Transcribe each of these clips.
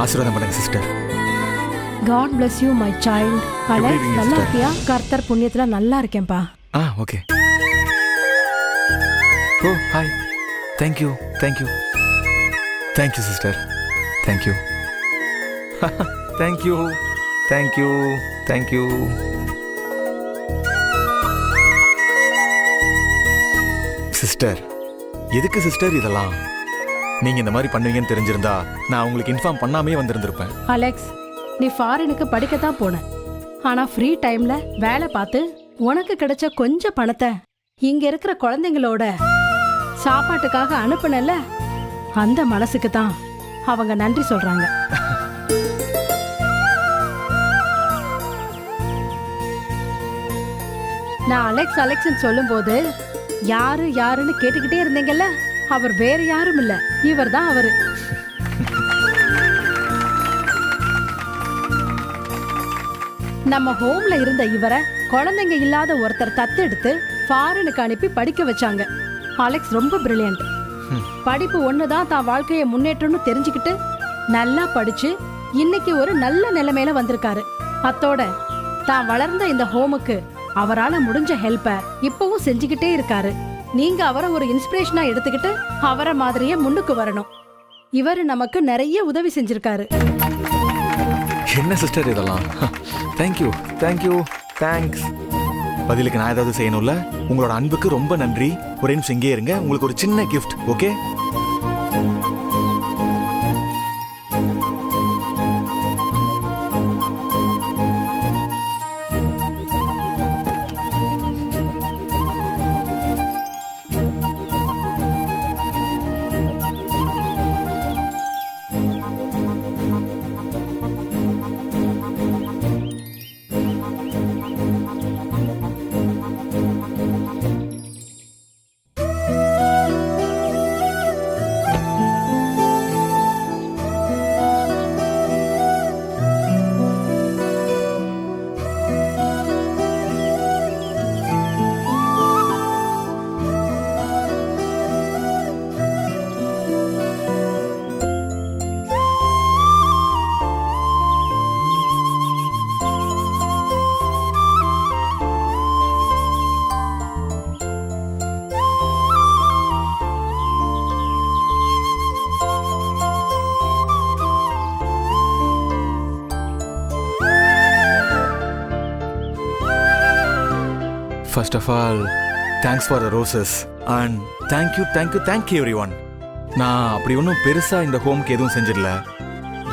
ஆசீர்வாதம் பண்ணுங்க sister. God bless you my child. Alex இருக்கீங்க, நல்லா sister? இருக்கியா? கர்த்தர் புண்ணியத்துல நல்லா இருக்கேன்பா. Okay. Oh hi. Thank you thank you thank you sister. Thank you thank you thank you thank you. Sister எதுக்கு சிஸ்டர் இதெல்லாம்? நீங்க இந்த மாதிரி பண்ணுவீங்கன்னு தெரிஞ்சிருந்தா நான் உங்களுக்கு இன்ஃபார்ம் பண்ணாமே வந்திருந்திருப்பேன். அலெக்ஸ், நீ ஃபாரினுக்கு படிக்கத்தான் போன. ஆனா ஃப்ரீ டைம்ல வேலை பார்த்து உனக்கு கிடைச்ச கொஞ்சம் பணத்தை இங்க இருக்கிற குழந்தைங்களோட சாப்பாட்டுக்காக அனுப்புனல, அந்த மனசுக்கு தான் அவங்க நன்றி சொல்றாங்க. நான் அலெக்ஸ் அலெக்ஸ்ன்னு சொல்லும்போது யாரு யாருன்னு கேட்டுக்கிட்டே இருந்தீங்கல்ல, அவர் வேற யாரும் இல்ல, இவர் தான் அவரு. நம்ம ஹோம்ல இருந்த இவரை குழந்தைங்க இல்லாத ஒருத்தர் தத்தெடுத்து ஃபாரினுக்கு அனுப்பி படிக்க வச்சாங்க. அலெக்ஸ் ரொம்ப பிரில்லியன்ட். படிப்பு ஒண்ணுதான் தான் வாழ்க்கையை முன்னேற்றம்னு தெரிஞ்சுக்கிட்டு நல்லா படிச்சு இன்னைக்கு ஒரு நல்ல நிலைமையில வந்திருக்காரு. அத்தோட தான் வளர்ந்த இந்த ஹோமுக்கு அவரால முடிஞ்ச ஹெல்ப்ப இப்பவும் செஞ்சுக்கிட்டே இருக்காரு. நீங்க அவரை ஒரு இன்ஸ்பிரேஷனா எடுத்துக்கிட்டு அவரை மாதிரியே முன்னுக்கு வரணும். இவரு நமக்கு நிறைய உதவி செஞ்சிருக்காரு. என்ன சிஸ்டர் இதெல்லாம்? Thank you thank you thanks. பதிலுக்கு நான் ஏதாவது செய்யணும்ல? உங்களோட அன்புக்கு ரொம்ப நன்றி. ஒரே நிமிஷம் இங்கே இருங்க, உங்களுக்கு ஒரு சின்ன gift. Okay? First of all, thanks for the roses and thank you everyone. நான் அப்படி ஒன்றும் பெருசா இந்த ஹோம்க்கு எதுவும் செஞ்சிடல.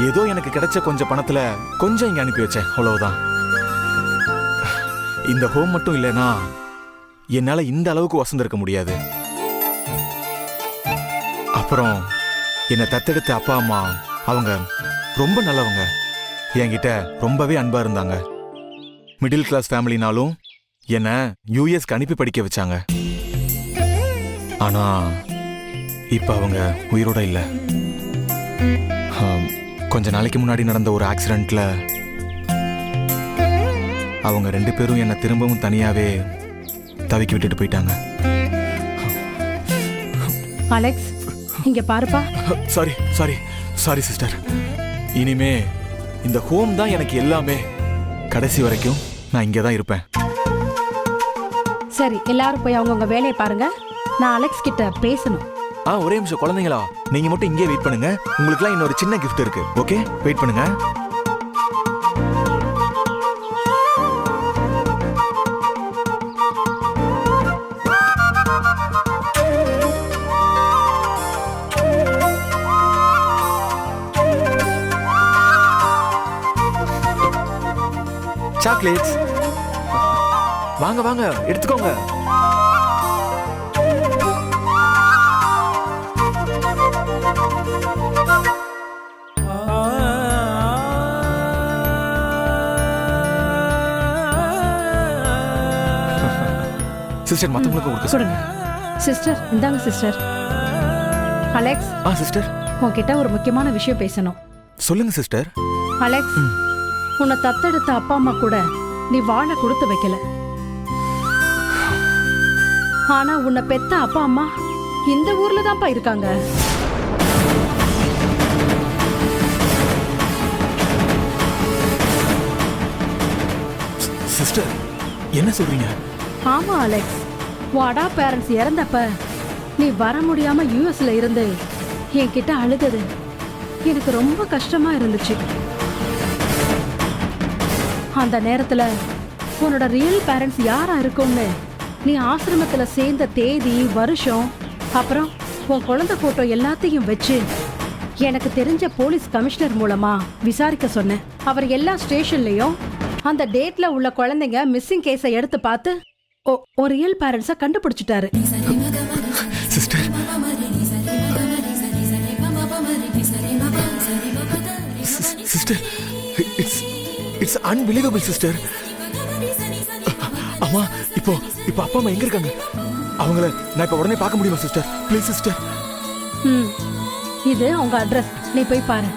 ஏதோ எனக்கு கிடைச்ச கொஞ்சம் பணத்துல கொஞ்சம் இங்க அனுப்பி வச்சேன், அவ்வளவுதான். இந்த ஹோம் மட்டும் இல்லைன்னா என்னால இந்த அளவுக்கு வசந்திருக்க முடியாது. அப்புறம் என்னை தத்தெடுத்த அப்பா அம்மா, அவங்க ரொம்ப நல்லவங்க. என்கிட்ட ரொம்பவே அன்பா இருந்தாங்க. மிடில் கிளாஸ் ஃபேமிலினாலும் என்ன யூஎஸ்க்கு அனுப்பி படிக்க வச்சாங்க. ஆனா இப்ப அவங்க உயிரோட இல்ல. கொஞ்ச நாளைக்கு முன்னாடி நடந்த ஒரு ஆக்சிடென்ட்ல அவங்க 2 பேரும் என்ன திரும்பவும் தனியாவே தவிக்கி விட்டுட்டு போயிட்டாங்க. அலெக்ஸ், இங்க பாருப்பா. Sorry sister. இனிமே இந்த ஹோம் தான் எனக்கு எல்லாமே. கடைசி வரைக்கும் நான் இங்கே தான் இருப்பேன். சரி, எல்லாரும் போய் அவங்கவுங்க வேலையை பாருங்க. நான் அலெக்ஸ் கிட்ட பேசணும். ஒரே நிமிஷம் குழந்தைங்களா, நீங்க மட்டும் இங்கே வெயிட் பண்ணுங்க. உங்களுக்குலாம் இன்னொரு சின்ன கிஃப்ட் இருக்கு. ஓகே, வெயிட் பண்ணுங்க. சாக்லேட்ஸ் வாங்க வாங்க எடுத்துக்கோங்க. சிஸ்டர் மத்தவங்களுக்கு கொடுங்க. சிஸ்டர் இந்தாங்க சிஸ்டர். அலெக்ஸ். சிஸ்டர், உன்கிட்ட ஒரு முக்கியமான விஷயம் பேசணும். சொல்லுங்க சிஸ்டர். அலெக்ஸ், உன்னை தத்தெடுத்த அப்பா அம்மா கூட நீ வாழ கொடுத்து வைக்கல. ஆனா உன்னை பெத்த அப்பா அம்மா இந்த ஊர்ல தான்ப்பா இருக்காங்க. என்ன சொல்றீங்க? ஆமா அலெக்ஸ், வாடா பேரண்ட்ஸ் இறந்தப்ப நீ வர முடியாம யூஎஸ்ல இருந்து என்கிட்ட அழுதது எனக்கு ரொம்ப கஷ்டமா இருந்துச்சு. அந்த நேரத்துல உன்னோட ரியல் பேரண்ட்ஸ் யாரா இருக்கும்னு நீ ஆசிரமத்துல சேர்ந்த தேதி, வருஷம், அப்புறம் உன் குழந்தை போட்டோ எல்லாத்தையும் வச்சு எனக்கு தெரிஞ்ச போலீஸ் கமிஷனர் மூலமா விசாரிக்க சொன்னேன். அவர் எல்லா ஸ்டேஷன்லயும் அந்த டேட்ல உள்ள குழந்தைங்க மிஸ்ஸிங் கேஸை எடுத்து பார்த்து ஒரு ரியல் பேரண்ட்ஸை கண்டுபிடிச்சிட்டாரு. Sister, sister, it's unbelievable sister. அம்மா, இப்போ அப்பா அம்மா எங்க இருக்காங்க? அவங்கள நான் இப்ப உடனே பார்க்க முடியுமா சிஸ்டர்? Please sister. இது உங்க அட்ரஸ், நீ போய் பாரு.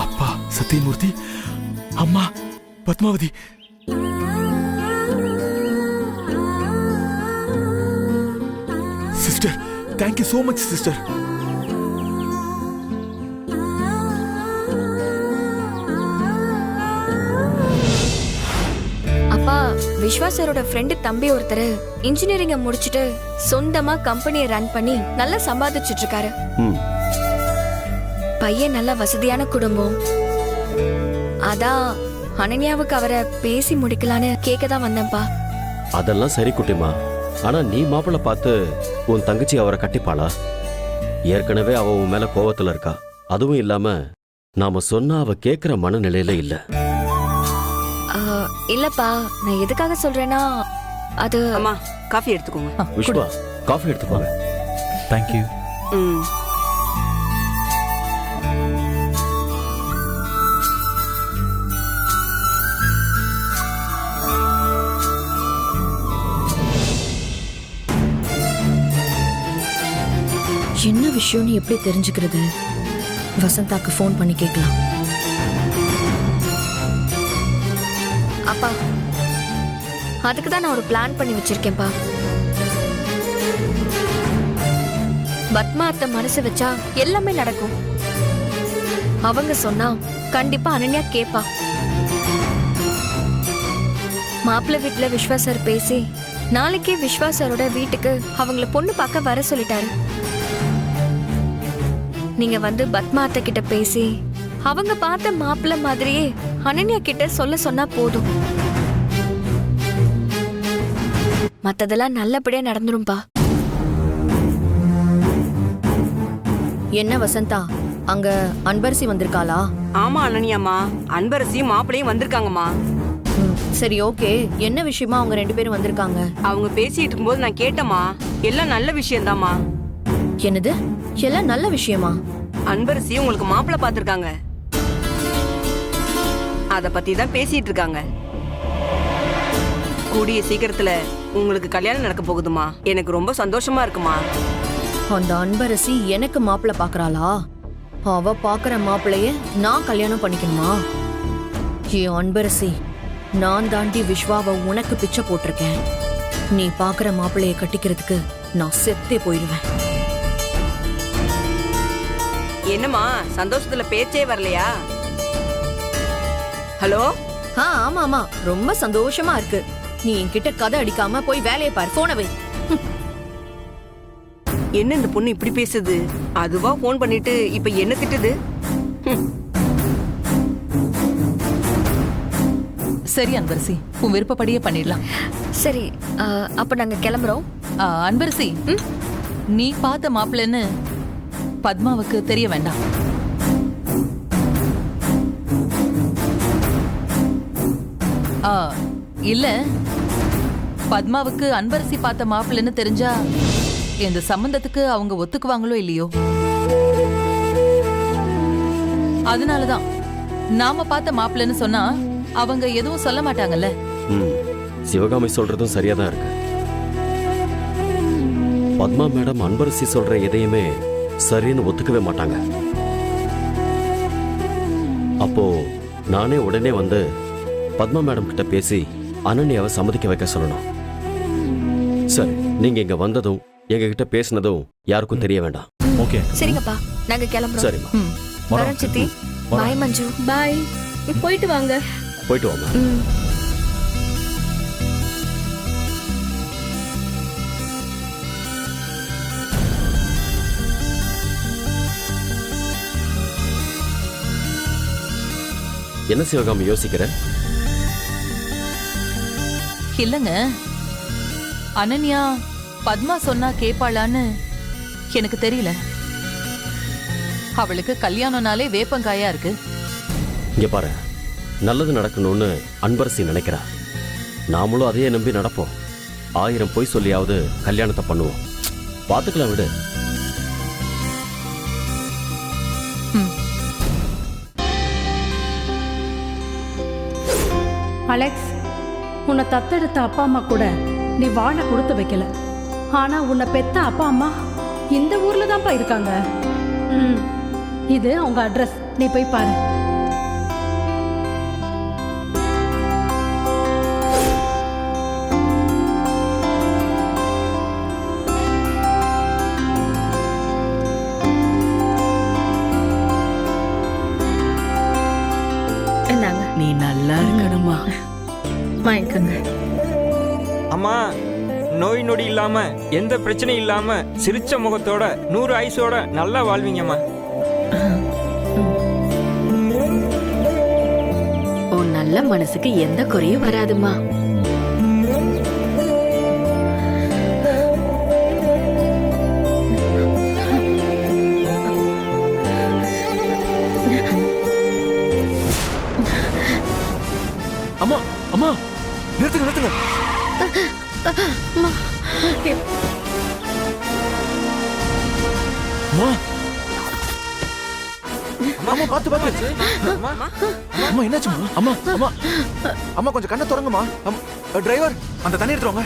அப்பா சத்தியமூர்த்தி, அம்மா Padmavathi. Sister, thank you so much sister. அப்பா, விஸ்வாசரோட ஃப்ரெண்டு தம்பி ஒருத்தர் இன்ஜினியரிங்க முடிச்சிட்டு சொந்தமா கம்பெனியை ரன் பண்ணி நல்லா சம்பாதிச்சுட்டு இருக்காரு. பையன் நல்ல வசதியான குடும்பம். அதான் அனன்யாவுக்கு அவரை பேசி முடிக்கலான்னு கேட்க தான் வந்தேன்ப்பா. அதெல்லாம் சரி குட்டிமா. ஆனா நீ மாப்பிள்ள பார்த்து உன் தங்கச்சி அவரை கட்டிப்பாளா? ஏற்கனவே அவ உன் மேல கோவத்துல இருக்கா. அதுவும் இல்லாம நாம சொன்னா அவ கேக்குற மனநிலையில இல்ல. இல்லப்பா, நான் எதுக்காக சொல்றேன்னா அது. அம்மா, காஃபி எடுத்துக்கோங்க. விஷ்வா, காஃபி எடுத்துக்கோங்க. தேங்க்யூ. என்ன விஷயம்னு எப்படி தெரிஞ்சுக்கிறது? வசந்தாக்கு ஃபோன் பண்ணி கேட்கலாம். அப்பா, அதுக்கு தான் நான் ஒரு பிளான் பண்ணி வச்சிருக்கேன்ப்பா. பத்மா அத்தை மனசு வச்சா எல்லாமே நடக்கும். அவங்க சொன்னா கண்டிப்பா அனன்யா கேப்பா. மாப்பிள்ளை வீட்டுல விஸ்வாசர் பேசி நாளைக்கே விஸ்வாசரோட வீட்டுக்கு அவங்கள பொண்ணு பார்க்க வர சொல்லிட்டாரு. நீங்க வந்து பத்மா அத்தை கிட்ட பேசி அவங்க பார்த்த மாப்பிள்ளை மாதிரியே அனன்யா கிட்ட சொல்ல சொன்னா போதும். மத்ததெல்லாம் நல்லபடியா நடந்துரும்பா. என்ன வசந்தா, அங்க அன்பரசி வந்திருக்காளா? ஆமா அனன்யாமா, அன்பரசியும் மாப்பிளையும் வந்திருக்காங்கம்மா. சரி, ஓகே. என்ன விஷயமா அவங்க 2 பேரும் வந்திருக்காங்க? அவங்க பேசிட்டு இருக்கும்போது நான் கேட்டேம்மா. எல்லாம் நல்ல விஷயம்தாம்மா. என்னது, எல்லாம் நல்ல விஷயமா? அன்பரசி உங்களுக்கு மாப்பிள்ளை பார்த்திருக்காங்க. அத பத்தி தான் பேசிட்டு இருக்காங்க. கூடிய சீக்கிரத்துல உங்களுக்கு கல்யாணம் நடக்க போகுதுமா. எனக்கு ரொம்ப சந்தோஷமா இருக்குமா. அந்த அன்பரசி எனக்கு மாப்பிள்ளை பாக்குறாளா? அவ பாக்குற மாப்பிள்ளைய நான் கல்யாணம் பண்ணிக்கணுமா? ஏன் அன்பரசி, நான் தாண்டி விஸ்வாவை உனக்கு பிச்சை போட்டிருக்கேன். நீ பாக்குற மாப்பிள்ளைய கட்டிக்கிறதுக்கு நான் செத்தே போயிடுவேன். என்னம்மா, சந்தோஷத்துல பேச்சே வரலையா? ஹலோ. ஆமா ஆமா, ரொம்ப சந்தோஷமா இருக்கு. நீ என்கிட்ட கதை அடிக்காம போய் வேலையை பாரு. போன வை. என்ன இந்த பொண்ணு இப்படி பேசுது? அதுவா போன் பண்ணிட்டு இப்ப என்ன திட்டுது? சரி அன்பரசி, உன் விருப்பப்படியே பண்ணிடலாம். சரி, அப்ப நாங்க கிளம்புறோம். அன்பரசி, நீ பார்த்த மாப்பிள்ளைன்னு பத்மாவுக்கு தெரிய வேண்டாம். இல்ல, பத்மாவுக்கு அன்பரசி பார்த்த மாப்பிள்ளைன்னு தெரிஞ்சா இந்த சம்பந்தத்துக்கு அவங்க ஒத்துக்குவாங்களோ இல்லையோ. அதனாலதான் நாம பார்த்த மாப்பிள்ளைன்னு சொன்னா அவங்க எதுவும் சொல்ல மாட்டாங்கல்ல. சிவகாமி சொல்றதும் சரியாதான் இருக்கு. பத்மா மேடம் அன்பரசி சொல்ற எதையுமே சரின்னு ஒத்துக்கவே மாட்டாங்க. அப்போ நானே உடனே வந்து பத்மா மேடம் கிட்ட பேசி அனன்யாவை சம்மதிக்க வைக்க சொல்லணும். சரி, நீங்க இங்க வந்ததும் எங்க கிட்ட பேசினதும் யாருக்கும் தெரிய வேண்டாம். ஓகே. சரிங்கப்பா, நாங்க கிளம்புறோம். சரிம்மா. வரேன் சித்தி. பாய் மஞ்சு. பாய், போயிட்டு வாங்க. போயிட்டு வாமா. ம். என்ன சிவகாமி யோசிக்கிற? இல்லங்க, அனன்யா பத்மா சொன்னா கேப்பாளான்னு எனக்கு தெரியல. அவளுக்கு கல்யாணம்னாலே வேப்பங்காயா இருக்கு. இங்க பாரு, நல்லது நடக்கணும்னு அன்பரசி நினைக்கிறா. நாமளும் அதையே நம்பி நடப்போம். 1000 பொய் சொல்லியாவது கல்யாணத்தை பண்ணுவோம். பாத்துக்கலாம் விடு. அலெக்ஸ், உன்னை தத்தெடுத்த அப்பா அம்மா கூட நீ வாழ கொடுத்து வைக்கல. ஆனா உன்னை பெத்த அப்பா அம்மா இந்த ஊர்ல தான்ப்பா இருக்காங்க. இது அவங்க அட்ரஸ், நீ போய் பாரு. நீ நல்லா இருக்கணுமா. வாங்கிக்கோங்க. அம்மா, நோய் நொடி இல்லாம எந்த பிரச்சனையும் இல்லாம சிரிச்ச முகத்தோட 100 ஆயுசோட நல்லா வாழ்வீங்கம்மா. உன் நல்ல மனசுக்கு எந்த குறையும் வராதுமா. அம்மா அம்மா, நிறுத்துங்க நிறுத்துங்க. அம்மா அம்மா, பாத்து பாத்து. அம்மா என்னாச்சுமா? அம்மா அம்மா அம்மா, கொஞ்சம் கண்ணை திறங்கம்மா. டிரைவர், அந்த தண்ணி எடுத்துருவாங்க.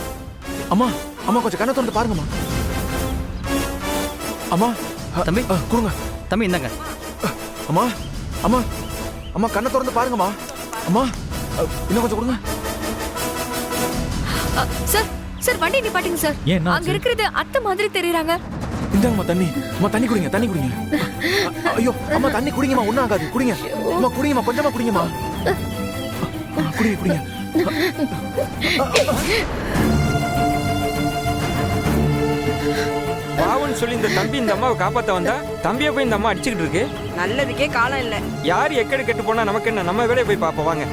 அம்மா அம்மா, கொஞ்சம் கண்ணை திறந்து பாருங்கம்மா. அம்மா தம்பி கொடுங்க. தம்பி இந்தாங்க. அம்மா அம்மா அம்மா, கண்ணை திறந்து பாருங்கம்மா. அம்மா இன்னும் கொஞ்சம் கொடுங்க. சார் சார், வண்டி நிப்பாட்டுங்க சார். அங்க இருக்கிறது அத்தை மாதிரி தெரியுறாங்க. இந்தாங்கம்மா தண்ணி. அம்மா தண்ணி குடிங்க, தண்ணி குடிங்க. ஐயோ அம்மா, தண்ணி குடிங்கம்மா, ஒன்றும் ஆகாது. குடிங்க அம்மா, குடிங்கம்மா, கொஞ்சமா குடிங்கம்மா. குடிங்க குடிங்க. பாவன்னு சொல்லி இந்த தம்பி இந்த அம்மாவை காப்பாத்த வந்தா தம்பியை போய் இந்த அம்மா அடிச்சுக்கிட்டு இருக்கு. நல்லதுக்கே காலம் இல்ல. யார் எக்கடு கெட்டு போனா நமக்கு என்ன? நம்ம வேலையை போய் பார்ப்போம் வாங்க.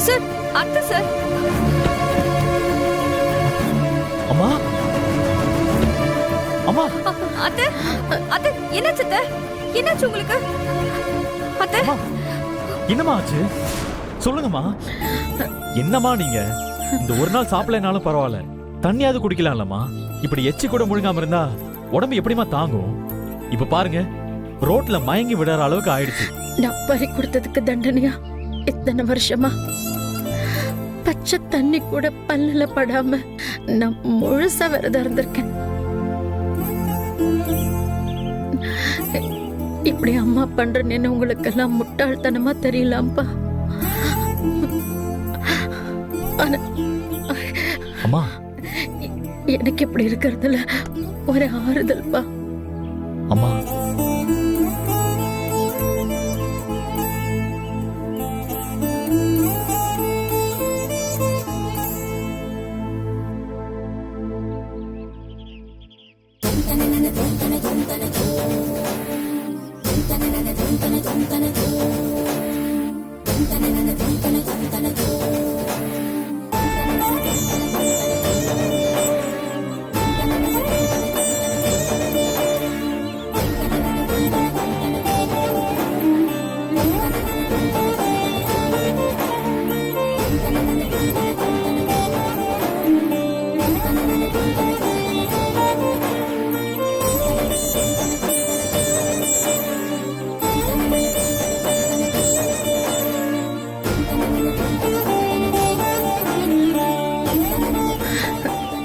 சார், அத்தை சார். அம்மா அம்மா, அத்தை அத்தை, என்னாச்சு அத்தை? என்னாச்சு உங்களுக்கு? அத்தை, என்னம்மா ஆச்சு? சொல்லுங்கம்மா. என்னம்மா நீங்க இந்த ஒரு நாள் சாப்பிடலனாலும் பரவாயில்ல, தண்ணியாவது குடிக்கலாம்லம்மா. இப்படி எச்சி கூட முழுங்காம இருந்தா உடம்பு எப்படிமா தாங்கும்? இப்ப பாருங்க, ரோட்ல மயங்கி விடுற அளவுக்கு ஆயிடுச்சு. நான் பறி கொடுத்ததுக்கு தண்டனையா இத்தனை வருஷமா பச்சை தண்ணி கூட பல்லுல படாம நான் முழுசா விரதம் இருந்திருக்கேன். இப்படி அம்மா பண்றேன்னு உங்களுக்கெல்லாம் முட்டாள்தனமா தெரியலாம்ப்பா. ஆனா அம்மா, எனக்கு இப்படி இருக்கிறதுல ஒரு ஆறுதல்ப்பா. அம்மா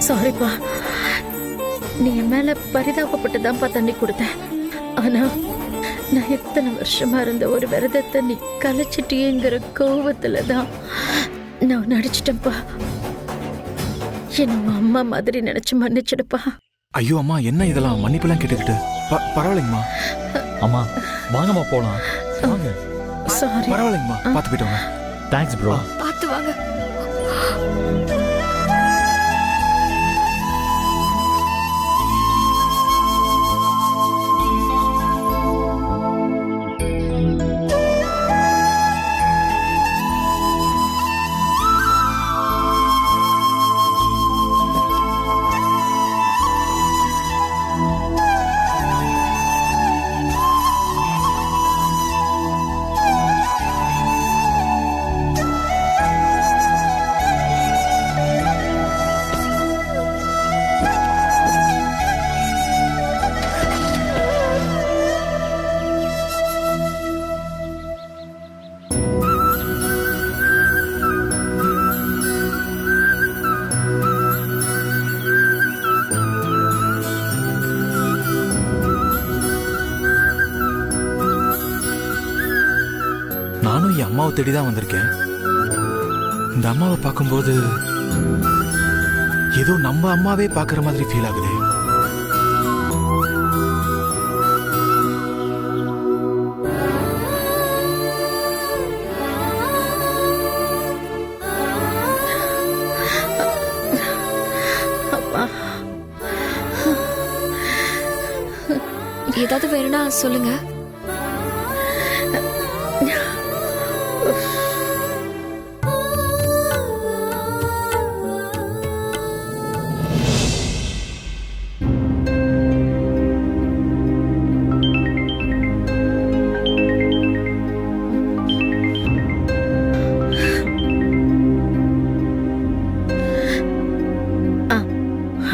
சாரிப்பா, நீ என் மேல பரிதாபப்பட்டுதான்ப்பா தண்ணி கொடுத்தேன். ஆனா நான் எத்தனை வருஷமா இருந்த ஒரு விரதத்தை நீ கலைச்சிட்டியேங்கிற கோவத்துலதான் நான் நடிச்சிட்டேன்ப்பா. என்ன உன் அம்மா மாதிரி நினைச்சு மன்னிச்சிடுப்பா. ஐயோ அம்மா, என்ன இதெல்லாம் மன்னிப்பெல்லாம் கேட்டுக்கிட்டு? பரவாயில்லைங்கம்மா. அம்மா வாங்கம்மா போலாம். வாங்க. சாரி. பரவாயில்லைங்கம்மா, பார்த்து போயிட்டு வாங்க. Thanks bro. பார்த்து வாங்க. நானும் என் அம்மாவை தேடி தான் வந்திருக்கேன். இந்த அம்மாவை பார்க்கும்போது ஏதோ நம்ம அம்மாவே பார்க்குற மாதிரி ஃபீல் ஆகுது. அப்பா, ஏதாவது வேணும்னா சொல்லுங்க.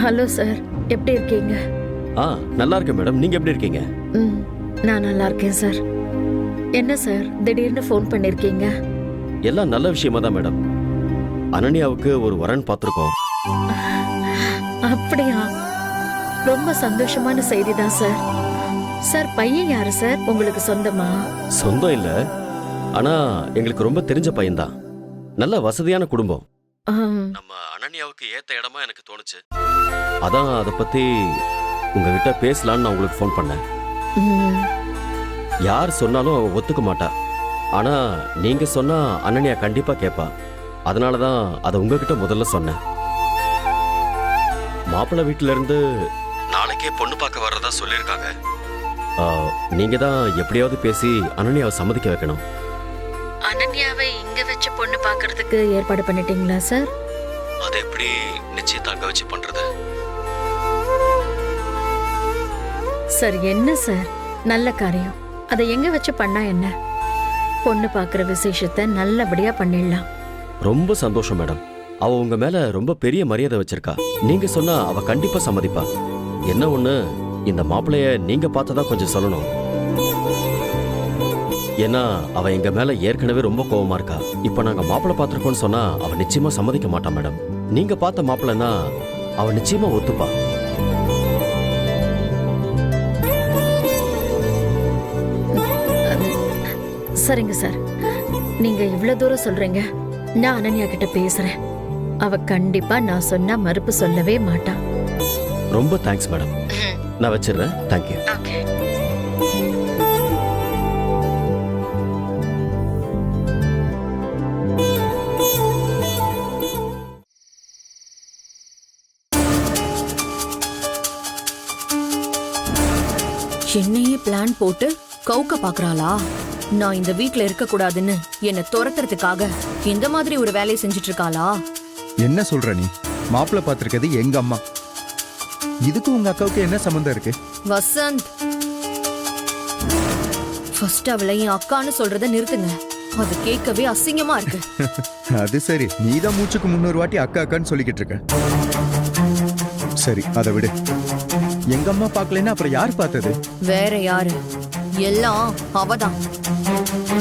ஹலோ சார், எப்படி இருக்கீங்க? நல்லா இருக்கேன் மேடம். நீங்க எப்படி இருக்கீங்க? நான் நல்லா இருக்கேன் சார். என்ன சார் திடீர்னு ஃபோன் பண்ணிருக்கீங்க? எல்லாம் நல்ல விஷயமா தான் மேடம். அனன்யாவுக்கு ஒரு வரன் பார்த்துருக்கோம். அப்படியா? ரொம்ப சந்தோஷமான செய்தி தான் சார். சார் பையன் யாரு சார்? உங்களுக்கு சொந்தமா? சொந்தம் இல்ல, ஆனா எங்களுக்கு ரொம்ப தெரிஞ்ச பையன்தான். நல்ல வசதியான குடும்பம். நம்ம அனன்யாவுக்கு ஏத்த இடமா எனக்கு தோணுச்சு. அதான் அதை பத்தி உங்ககிட்ட பேசலான்னு நான் உங்களுக்கு ஃபோன் பண்ணேன். யார் சொன்னாலும் அவ ஒத்துக்க மாட்டா. ஆனா நீங்க சொன்னா அனன்யா கண்டிப்பா கேட்பா. அதனாலதான் அதை உங்ககிட்ட முதல்ல சொன்னேன். மாப்பிள்ளை வீட்டுல இருந்து நாளைக்கே பொண்ணு பார்க்க வர்றதா சொல்லியிருக்காங்க. நீங்க தான் எப்படியாவது பேசி அனன்யாவை சம்மதிக்க வைக்கணும். அனன்யாவை இங்க வச்சு பொண்ணு பார்க்கிறதுக்கு ஏற்பாடு பண்ணிட்டீங்களா சார்? அதை எப்படி நிச்சயத்தை அங்க வச்சு பண்றது? சார் என்ன சார், நல்ல காரியம். அதை எங்க வச்சு பண்ணா என்ன? பொண்ணு பார்க்கிற விசேஷத்தை நல்லபடியா பண்ணிடலாம். ரொம்ப சந்தோஷம் மேடம். அவ உங்க மேல ரொம்ப பெரிய மரியாதை வச்சிருக்கா. நீங்க சொன்னா அவ கண்டிப்பா சம்மதிப்பா. என்ன ஒண்ணு, இந்த மாப்பிளைய நீங்க பார்த்ததா கொஞ்சம் சொல்லணும். ஏன்னா அவ எங்க மேல ஏற்கனவே ரொம்ப கோவமா இருக்கா. இப்ப நாங்க மாப்பிள்ளை பார்த்திருக்கோம்னு சொன்னா அவ நிச்சயமா சம்மதிக்க மாட்டா மேடம். நீங்க பார்த்த மாப்பிள்ளைன்னா அவ நிச்சயமா ஒத்துப்பா. சரிங்க சார், நீங்க இவ்வளவு தூரம் சொல்றீங்க. நான் அனன்யா கிட்ட பேசுறேன். அவ கண்டிப்பா நான் சொன்னா மறுப்பு சொல்லவே மாட்டா. ரொம்ப தேங்க்ஸ் மேடம். நான் வச்சிடுறேன். தேங்க்யூ. என்னையே பிளான் போட்டு கவுக்க பாக்குறாளா? நான் இந்த வீட்ல இருக்க கூடாதுன்னு என்ன துரத்துறதுக்காக இந்த மாதிரி ஒரு வேலையை செஞ்சுட்டு இருக்காளா? என்ன சொல்ற நீ? மாப்பிள்ளை பார்த்திருக்கிறது எங்க அம்மா. இதுக்கு உங்க அக்காவுக்கு என்ன சம்பந்தம் இருக்கு? வசந்த், ஃபர்ஸ்ட் அவளை என் அக்கான்னு சொல்றத நிறுத்துங்க. அது கேட்கவே அசிங்கமா இருக்கு. அது சரி, நீதான் மூச்சுக்கு 300 வாட்டி அக்கா அக்கான்னு சொல்லிக்கிட்டு இருக்க. சரி, அதை விடு. எங்க அம்மா பார்க்கலன்னா அப்புறம் யார் பார்த்தது? வேற யாரு? எல்லாம் அவதான்.